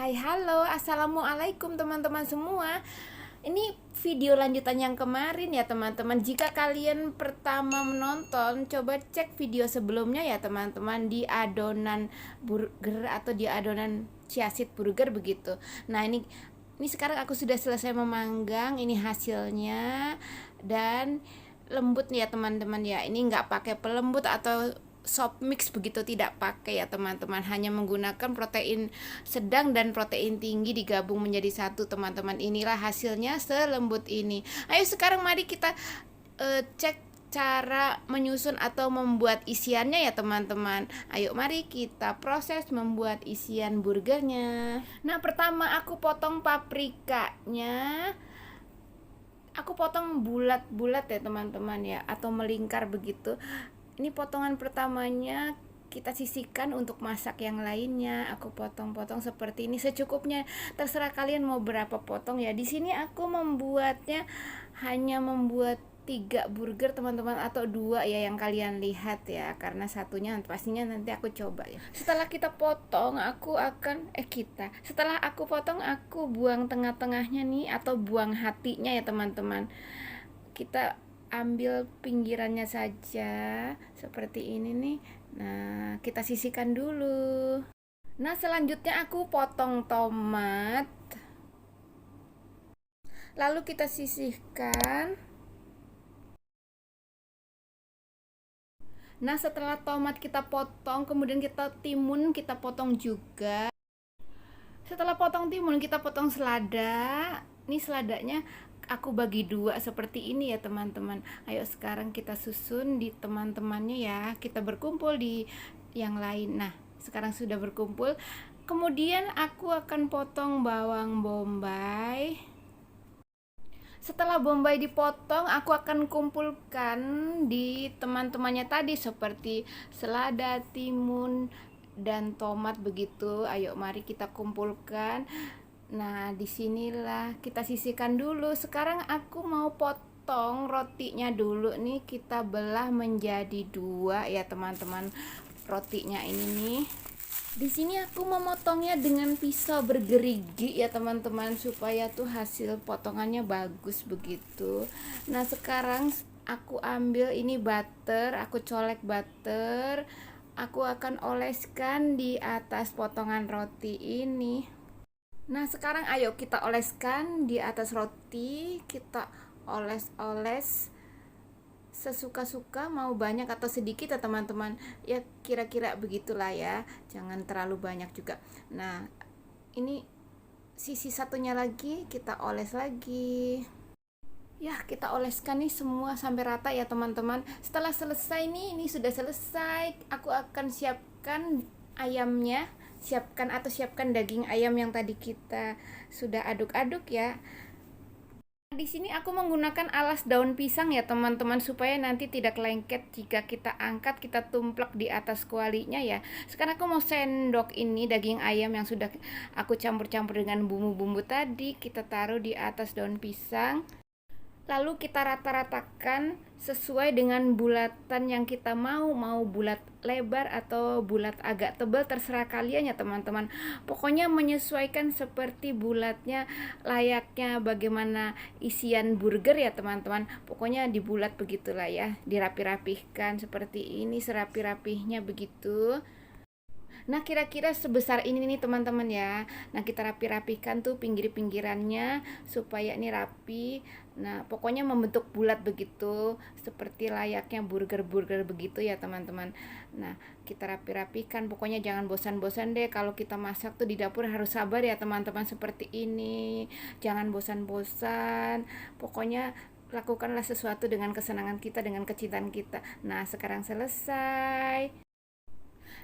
Hai, halo, assalamualaikum teman-teman semua. Ini video lanjutan yang kemarin ya teman-teman. Jika kalian pertama menonton, coba cek video sebelumnya ya teman-teman, di adonan burger atau di adonan chiaseed burger begitu. Nah ini sekarang aku sudah selesai memanggang. Ini hasilnya dan lembut nih ya teman-teman ya. Ini nggak pakai pelembut atau soft mix begitu, tidak pakai ya teman-teman, hanya menggunakan protein sedang dan protein tinggi digabung menjadi satu teman-teman. Inilah hasilnya selembut ini. Ayo sekarang mari kita cek cara menyusun atau membuat isiannya ya teman-teman. Ayo mari kita proses membuat isian burgernya. Nah pertama aku potong paprikanya, aku potong bulat-bulat ya teman-teman ya, atau melingkar begitu. Ini potongan pertamanya, kita sisihkan untuk masak yang lainnya. Aku potong-potong seperti ini secukupnya. Terserah kalian mau berapa potong ya. Di sini aku membuatnya hanya membuat 3 burger teman-teman, atau 2 ya yang kalian lihat ya, karena satunya pastinya nanti aku coba ya. Setelah kita potong, setelah aku potong, aku buang tengah-tengahnya nih, atau buang hatinya ya teman-teman. Kita ambil pinggirannya saja seperti ini nih. Nah kita sisihkan dulu. Nah selanjutnya aku potong tomat, lalu kita sisihkan. Nah setelah tomat kita potong, kemudian kita timun kita potong juga. Setelah potong timun, kita potong selada. Ini seladanya aku bagi 2 seperti ini ya teman-teman. Ayo sekarang kita susun di teman-temannya ya. Kita berkumpul di yang lain. Nah sekarang sudah berkumpul. Kemudian aku akan potong bawang bombay. Setelah bombay dipotong, aku akan kumpulkan di teman-temannya tadi seperti selada, timun, dan tomat begitu. Ayo mari kita kumpulkan. Nah disinilah kita sisihkan dulu. Sekarang aku mau potong rotinya dulu nih. Kita belah menjadi 2 ya teman-teman, rotinya ini nih. Di sini aku memotongnya dengan pisau bergerigi ya teman-teman, supaya tuh hasil potongannya bagus begitu. Nah sekarang aku ambil ini butter, aku colek butter. Aku akan oleskan di atas potongan roti ini. Nah sekarang ayo kita oleskan di atas roti. Kita oles-oles sesuka-suka, mau banyak atau sedikit ya teman-teman, ya kira-kira begitulah ya, jangan terlalu banyak juga. Nah ini sisi satunya lagi kita oles lagi ya, kita oleskan nih semua sampai rata ya teman-teman. Setelah selesai nih, ini sudah selesai, aku akan siapkan ayamnya. Siapkan daging ayam yang tadi kita sudah aduk-aduk ya. Di sini aku menggunakan alas daun pisang ya teman-teman, supaya nanti tidak lengket jika kita angkat, kita tumplek di atas kualinya ya. Sekarang aku mau sendok ini daging ayam yang sudah aku campur-campur dengan bumbu-bumbu tadi, kita taruh di atas daun pisang. Lalu kita rata-ratakan sesuai dengan bulatan yang kita mau bulat lebar atau bulat agak tebal, terserah kalian ya teman-teman. Pokoknya menyesuaikan seperti bulatnya, layaknya bagaimana isian burger ya teman-teman. Pokoknya dibulat begitulah ya, dirapi-rapihkan seperti ini, serapi-rapihnya begitu. Nah kira-kira sebesar ini nih teman-teman ya. Nah kita rapi-rapikan tuh pinggir-pinggirannya supaya ini rapi. Nah pokoknya membentuk bulat begitu, seperti layaknya burger-burger begitu ya teman-teman. Nah kita rapi-rapikan, pokoknya jangan bosan-bosan deh. Kalau kita masak tuh di dapur harus sabar ya teman-teman, seperti ini. Jangan bosan-bosan, pokoknya lakukanlah sesuatu dengan kesenangan kita, dengan kecintaan kita. Nah sekarang selesai.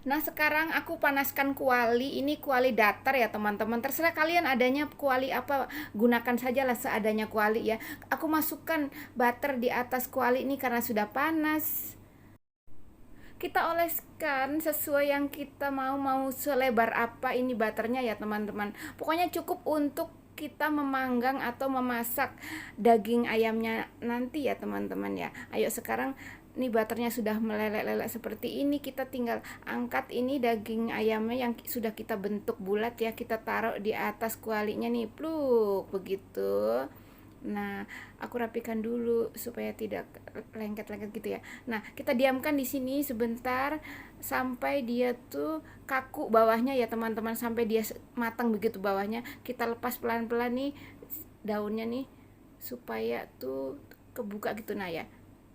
Nah sekarang aku panaskan kuali. Ini kuali datar ya teman-teman, terserah kalian adanya kuali apa, gunakan sajalah seadanya kuali ya. Aku masukkan butter di atas kuali ini karena sudah panas. Kita oleskan sesuai yang kita mau selebar apa ini butternya ya teman-teman. Pokoknya cukup untuk kita memanggang atau memasak daging ayamnya nanti ya teman-teman ya. Ayo sekarang Ini butternya sudah meleleh-leleh seperti ini, kita tinggal angkat ini daging ayamnya yang sudah kita bentuk bulat ya, kita taruh di atas kualinya nih, pluk, begitu. Nah, aku rapikan dulu supaya tidak lengket-lengket gitu ya. Nah, kita diamkan di sini sebentar sampai dia tuh kaku bawahnya ya teman-teman, sampai dia matang begitu bawahnya. Kita lepas pelan-pelan nih daunnya nih supaya tuh kebuka gitu nah ya.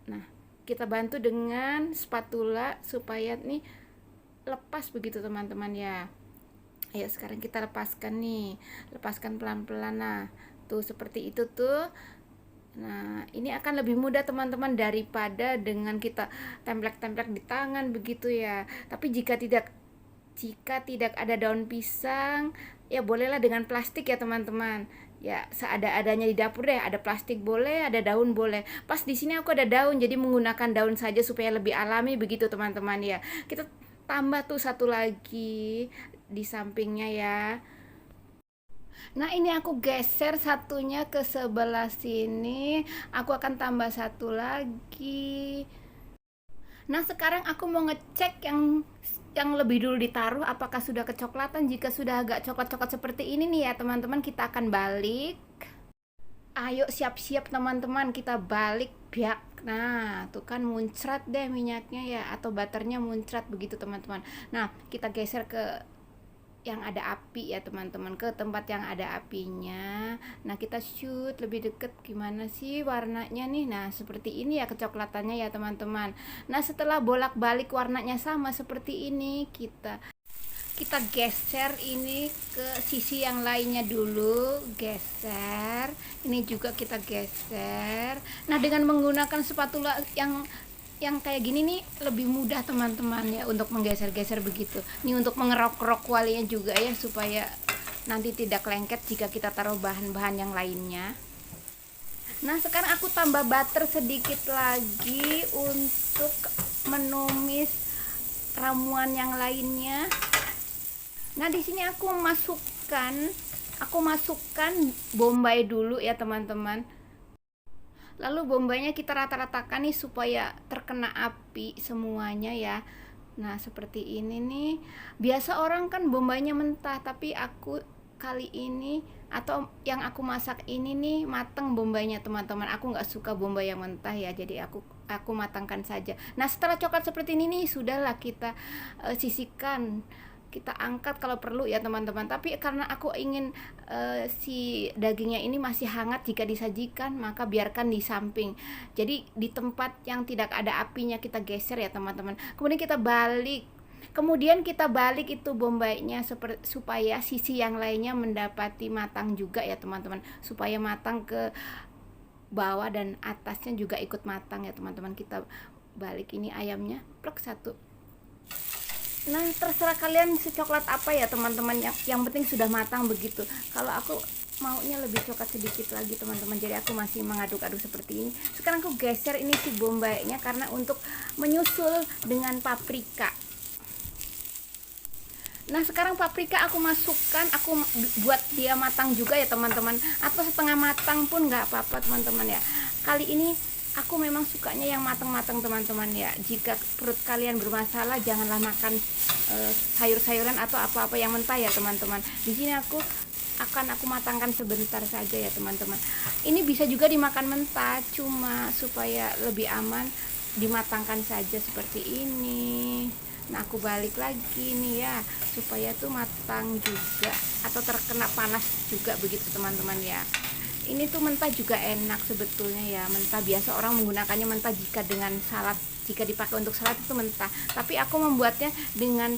Nah, kita bantu dengan spatula supaya nih lepas begitu teman-teman ya. Ayo sekarang kita lepaskan nih, lepaskan pelan-pelan. Nah, tuh seperti itu tuh. Nah, ini akan lebih mudah teman-teman daripada dengan kita templek-templek di tangan begitu ya. Tapi jika tidak ada daun pisang, ya bolehlah dengan plastik ya teman-teman. Ya, seada-adanya di dapur deh, ada plastik boleh, ada daun boleh. Pas di sini aku ada daun, jadi menggunakan daun saja supaya lebih alami begitu teman-teman ya. Kita tambah tuh satu lagi di sampingnya ya. Nah, ini aku geser satunya ke sebelah sini. Aku akan tambah satu lagi. Nah, sekarang aku mau ngecek yang lebih dulu ditaruh apakah sudah kecoklatan. Jika sudah agak coklat-coklat seperti ini nih ya, teman-teman, kita akan balik. Ayo siap-siap teman-teman, kita balik biak. Nah, tuh kan muncrat deh minyaknya ya, atau butternya muncrat begitu teman-teman. Nah, kita geser ke yang ada api ya teman-teman, ke tempat yang ada apinya. Nah, kita shoot lebih deket gimana sih warnanya nih. Nah, seperti ini ya kecoklatannya ya teman-teman. Nah, setelah bolak-balik warnanya sama seperti ini, kita geser ini ke sisi yang lainnya dulu, geser. Ini juga kita geser. Nah, dengan menggunakan spatula yang kayak gini nih lebih mudah teman-teman ya untuk menggeser-geser begitu. Ini untuk mengerok-kerok kualinya juga ya supaya nanti tidak lengket jika kita taruh bahan-bahan yang lainnya. Nah, sekarang aku tambah butter sedikit lagi untuk menumis ramuan yang lainnya. Nah, di sini aku masukkan bombay dulu ya teman-teman. Lalu bombaynya kita rata-ratakan nih supaya terkena api semuanya ya. Nah, seperti ini nih. Biasa orang kan bombaynya mentah, tapi aku kali ini atau yang aku masak ini nih mateng bombaynya teman-teman. Aku nggak suka bombay yang mentah ya, jadi aku matangkan saja. Nah, setelah coklat seperti ini nih, sudahlah kita sisihkan, kita angkat kalau perlu ya teman-teman. Tapi karena aku ingin si dagingnya ini masih hangat jika disajikan, maka biarkan di samping. Jadi di tempat yang tidak ada apinya kita geser ya teman-teman. Kemudian kita balik itu bombaynya supaya sisi yang lainnya mendapati matang juga ya teman-teman. Supaya matang ke bawah dan atasnya juga ikut matang ya teman-teman. Kita balik ini ayamnya, plek satu. Nah, terserah kalian secoklat apa ya teman-teman, yang penting sudah matang begitu. Kalau aku maunya lebih coklat sedikit lagi teman-teman, jadi aku masih mengaduk-aduk seperti ini. Sekarang aku geser ini si bombaynya karena untuk menyusul dengan paprika. Nah, sekarang paprika aku masukkan, aku buat dia matang juga ya teman-teman, atau setengah matang pun nggak apa-apa teman-teman ya. Kali ini aku memang sukanya yang matang-matang teman-teman ya. Jika perut kalian bermasalah, janganlah makan sayur-sayuran atau apa-apa yang mentah ya teman-teman. Di sini aku matangkan sebentar saja ya teman-teman. Ini bisa juga dimakan mentah, cuma supaya lebih aman dimatangkan saja seperti ini. Nah, aku balik lagi nih ya supaya tuh matang juga atau terkena panas juga begitu teman-teman ya. Ini tuh mentah juga enak sebetulnya ya. Mentah biasa orang menggunakannya mentah jika dengan salad, jika dipakai untuk salad itu mentah. Tapi aku membuatnya dengan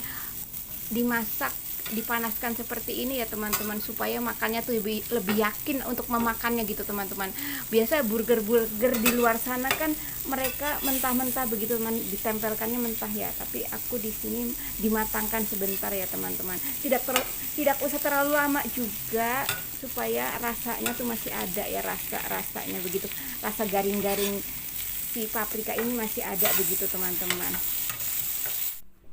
dimasak, dipanaskan seperti ini ya teman-teman, supaya makannya tuh lebih yakin untuk memakannya gitu teman-teman. Biasa burger di luar sana kan mereka mentah-mentah begitu, ditempelkannya mentah ya. Tapi aku di sini dimatangkan sebentar ya teman-teman. Tidak usah terlalu lama juga supaya rasanya tuh masih ada ya, rasanya begitu. Rasa garing-garing si paprika ini masih ada begitu teman-teman.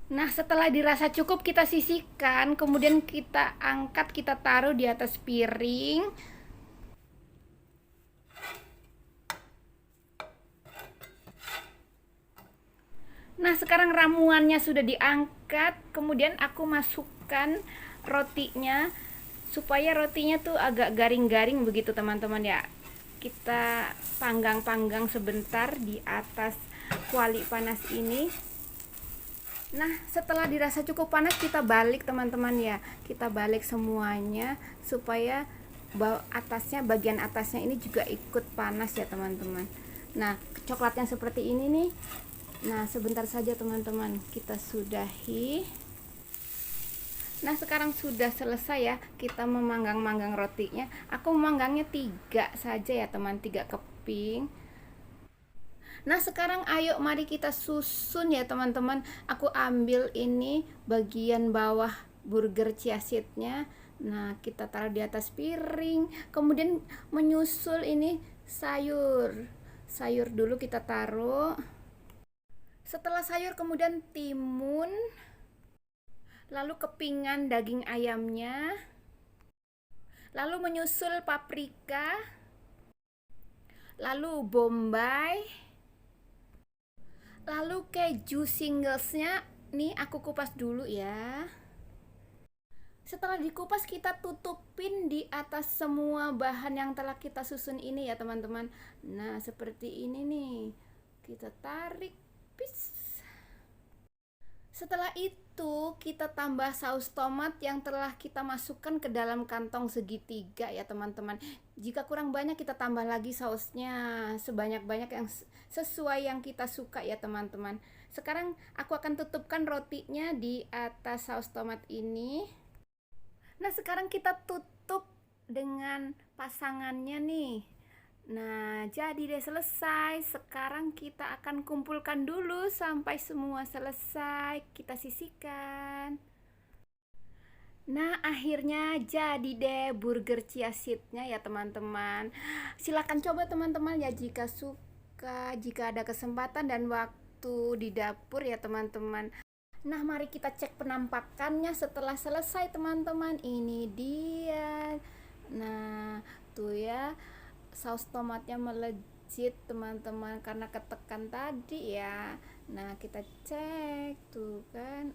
Nah, setelah dirasa cukup kita sisihkan, kemudian kita angkat, kita taruh di atas piring. Nah, sekarang ramuannya sudah diangkat, kemudian aku masukkan rotinya supaya rotinya tuh agak garing-garing begitu teman-teman ya. Kita panggang-panggang sebentar di atas kuali panas ini. Nah, setelah dirasa cukup panas kita balik teman-teman ya. Kita balik semuanya supaya bagian atasnya ini juga ikut panas ya teman-teman. Nah, coklatnya seperti ini nih. Nah, sebentar saja teman-teman, kita sudahi. Nah, sekarang sudah selesai ya, kita memanggang-manggang rotinya. Aku memanggangnya 3 saja ya teman, 3 keping. Nah, sekarang ayo mari kita susun ya teman-teman. Aku ambil ini bagian bawah burger chia seed-nya. Nah, kita taruh di atas piring. Kemudian menyusul ini sayur. Sayur dulu kita taruh. Setelah sayur kemudian timun, lalu kepingan daging ayamnya, lalu menyusul paprika, lalu bombay, lalu keju singlesnya. Nih aku kupas dulu ya. Setelah dikupas kita tutupin di atas semua bahan yang telah kita susun ini ya teman-teman. Nah, seperti ini nih. Kita tarik. Pis. Setelah itu kita tambah saus tomat yang telah kita masukkan ke dalam kantong segitiga ya teman-teman. Jika kurang banyak kita tambah lagi sausnya sebanyak-banyak yang sesuai yang kita suka ya teman-teman. Sekarang aku akan tutupkan rotinya di atas saus tomat ini. Nah, sekarang kita tutup dengan pasangannya nih. Nah, jadi deh selesai. Sekarang kita akan kumpulkan dulu sampai semua selesai. Kita sisihkan. Nah, akhirnya jadi deh burger chia seed-nya ya teman-teman. Silakan coba teman-teman ya jika suka, jika ada kesempatan dan waktu di dapur ya teman-teman. Nah, mari kita cek penampakannya setelah selesai teman-teman. Ini dia. Nah, tuh ya. Saus tomatnya melejit teman-teman karena ketekan tadi ya. Nah, kita cek tuh kan.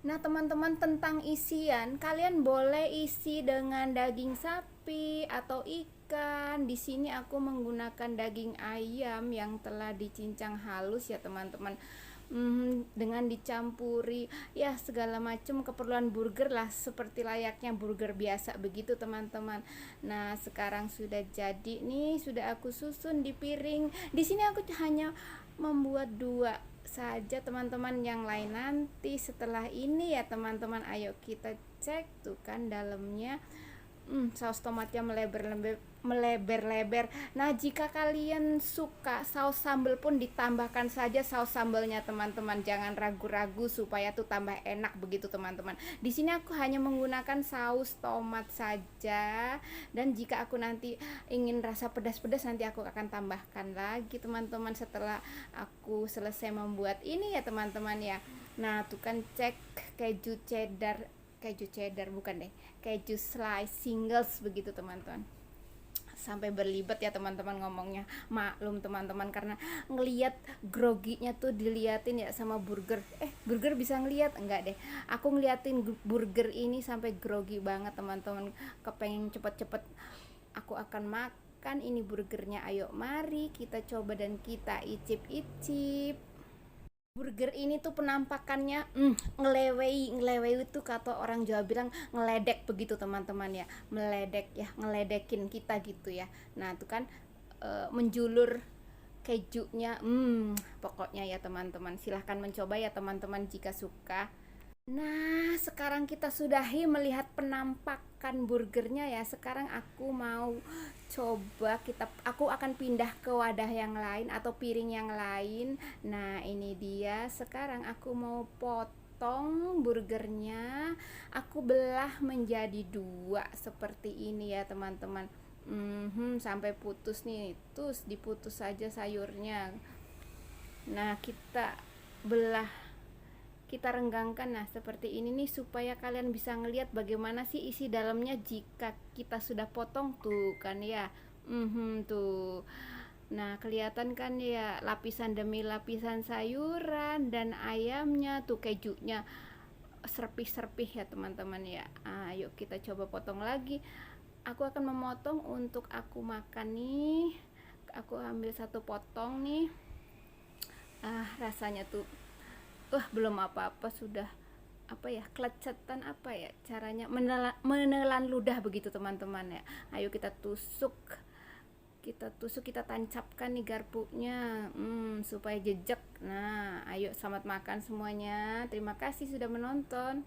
Nah, teman-teman, tentang isian, kalian boleh isi dengan daging sapi atau ikan. Di sini aku menggunakan daging ayam yang telah dicincang halus ya, teman-teman. Dengan dicampuri ya segala macam keperluan burger lah, seperti layaknya burger biasa begitu, teman-teman. Nah, sekarang sudah jadi nih, sudah aku susun di piring. Di sini aku hanya membuat 2 saja teman-teman, yang lain nanti setelah ini ya teman-teman. Ayo kita cek tuh kan dalamnya. Saus tomatnya melebar-lebar. Nah, jika kalian suka saus sambal pun ditambahkan saja saus sambalnya teman-teman. Jangan ragu-ragu supaya tuh tambah enak begitu teman-teman. Di sini aku hanya menggunakan saus tomat saja. Dan jika aku nanti ingin rasa pedas-pedas, nanti aku akan tambahkan lagi teman-teman setelah aku selesai membuat ini ya teman-teman ya. Nah, tuh kan cek keju cheddar bukan deh, keju slice singles begitu teman-teman. Sampai berlibat ya teman-teman ngomongnya, maklum teman-teman, karena ngelihat groginya tuh diliatin ya sama burger. Burger bisa ngeliat enggak deh, aku ngeliatin burger ini sampai grogi banget teman-teman, kepengen cepet-cepet aku akan makan ini burgernya. Ayo mari kita coba dan kita icip-icip. Burger ini tuh penampakannya ngelewei itu kata orang Jawa bilang ngeledek begitu teman-teman ya, meledek ya, ngeledekin kita gitu ya. Nah, itu kan menjulur kejunya, pokoknya ya teman-teman, silahkan mencoba ya teman-teman jika suka. Nah, sekarang kita sudahi melihat penampakan burgernya ya. Sekarang aku mau coba, aku akan pindah ke wadah yang lain atau piring yang lain. Nah, ini dia. Sekarang aku mau potong burgernya. Aku belah menjadi 2 seperti ini ya, teman-teman. Sampai putus nih. Terus diputus saja sayurnya. Nah, kita belah, kita renggangkan. Nah, seperti ini nih supaya kalian bisa ngelihat bagaimana sih isi dalamnya jika kita sudah potong tuh kan ya. Tuh Nah, kelihatan kan ya lapisan demi lapisan sayuran dan ayamnya, tuh kejunya serpih-serpih ya teman-teman ya. Ayo kita coba potong lagi. Aku akan memotong untuk aku makan nih. Aku ambil satu potong nih. Rasanya tuh belum apa-apa sudah apa ya, kelecetan apa ya caranya, menelan ludah begitu teman-teman ya. Ayo kita tancapkan nih garpunya, supaya jejak. Nah, ayo selamat makan semuanya. Terima kasih sudah menonton.